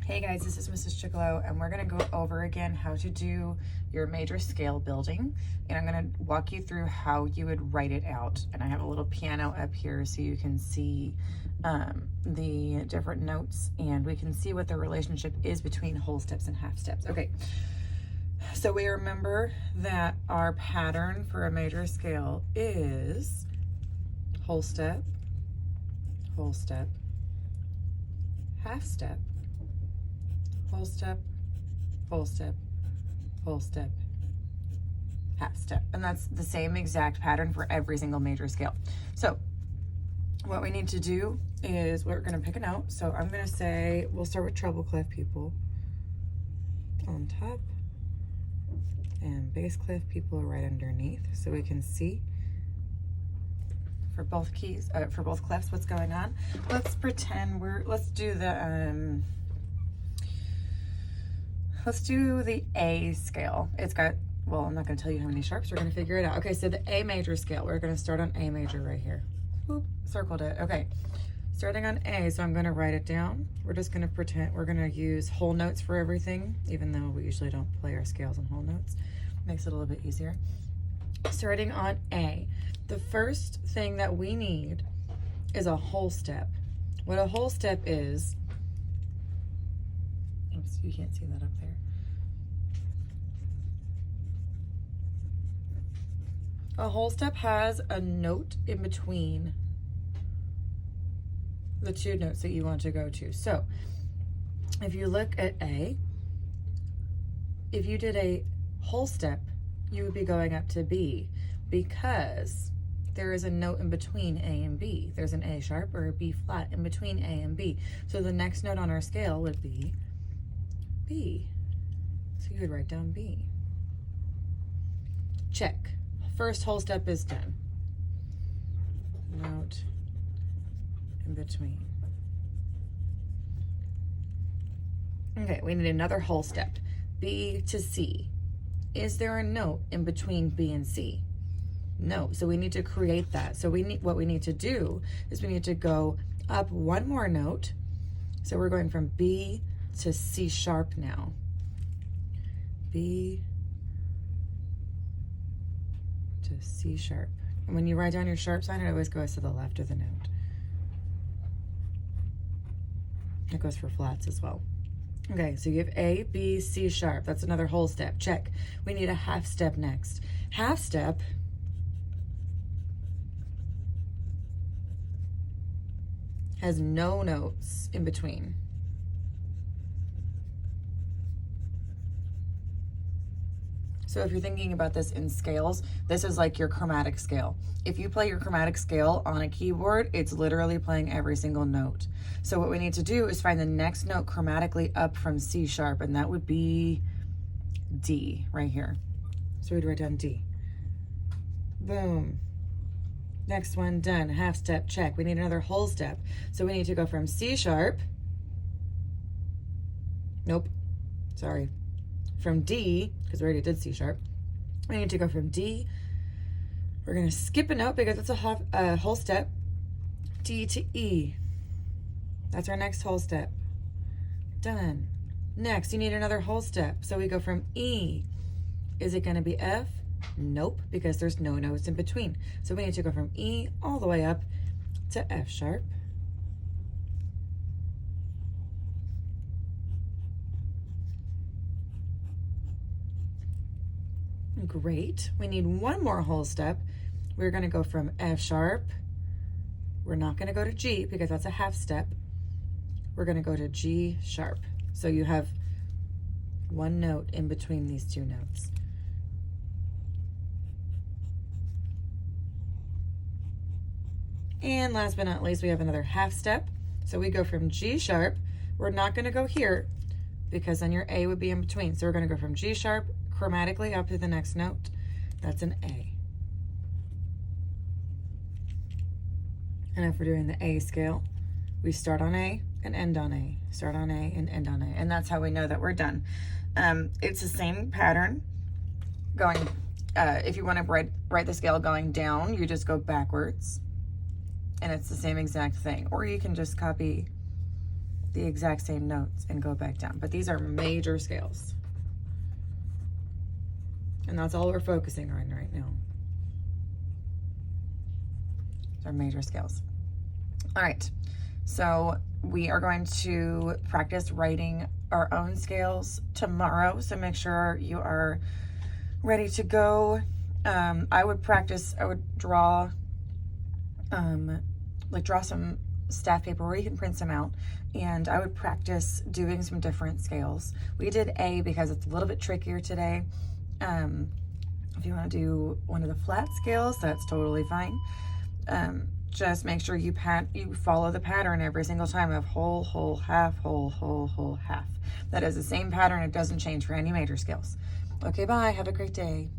Hey guys, this is Mrs. Chicolo, and we're gonna go over again how to do your major scale building, and I'm gonna walk you through how you would write it out. And I have a little piano up here so you can see the different notes, and we can see what the relationship is between whole steps and half steps. Okay, so we remember that our pattern for a major scale is whole step, half step, whole step, whole step, whole step, half step. And that's the same exact pattern for every single major scale. So what we need to do is we're gonna pick a note. So I'm gonna say, we'll start with treble clef people on top and bass clef people right underneath, so we can see for both keys, for both clefs, what's going on. Let's pretend let's do the A scale. It's got, well, I'm not gonna tell you how many sharps, we're gonna figure it out. Okay, so the A major scale, we're gonna start on A major right here. Oop, circled it, okay. Starting on A, so I'm gonna write it down. We're just gonna pretend, we're gonna use whole notes for everything, even though we usually don't play our scales on whole notes. Makes it a little bit easier. Starting on A, the first thing that we need is a whole step. What a whole step is, oops, you can't see that up there. A whole step has a note in between the two notes that you want to go to. So if you look at A, if you did a whole step, you would be going up to B, because there is a note in between A and B. There's an A sharp or a B flat in between A and B. So the next note on our scale would be B. So you would write down B. Check. First whole step is done. Note in between. Okay, we need another whole step. B to C. Is there a note in between B and C? No, so we need to create that. So what we need to do is we need to go up one more note. So we're going from B to C sharp now. B to C sharp. And when you write down your sharp sign, it always goes to the left of the note. It goes for flats as well. Okay, so you have A, B, C sharp. That's another whole step. Check. We need a half step next. Half step has no notes in between. So if you're thinking about this in scales, this is like your chromatic scale. If you play your chromatic scale on a keyboard, it's literally playing every single note. So what we need to do is find the next note chromatically up from C sharp, and that would be D right here. So we'd write down D. Boom. Next one done. Half step, check. We need another whole step. So we need to go from C sharp. Nope. Sorry. From D, because we already did C sharp. We need to go from D. We're going to skip a note because it's a whole step. D to E. That's our next whole step. Done. Next, you need another whole step. So we go from E. Is it going to be F? Nope, because there's no notes in between. So we need to go from E all the way up to F sharp. Great. We need one more whole step. We're going to go from F sharp. We're not going to go to G because that's a half step. We're going to go to G sharp. So you have one note in between these two notes. And last but not least, we have another half step. So we go from G sharp. We're not going to go here because then your A would be in between. So we're going to go from G sharp chromatically up to the next note. That's an A. And if we're doing the A scale, we start on A and end on A, start on A and end on A. And that's how we know that we're done. It's the same pattern going, if you want to write the scale going down, you just go backwards and it's the same exact thing. Or you can just copy the exact same notes and go back down. But these are major scales. And that's all we're focusing on right now. These are major scales. All right, so we are going to practice writing our own scales tomorrow. So make sure you are ready to go. I would draw, draw some staff paper where you can print some out, and I would practice doing some different scales. We did A because it's a little bit trickier today. If you want to do one of the flat scales, that's totally fine. Just make sure you follow the pattern every single time of whole, whole, half, whole, whole, whole, half. That is the same pattern. It doesn't change for any major scales. Okay, bye. Have a great day.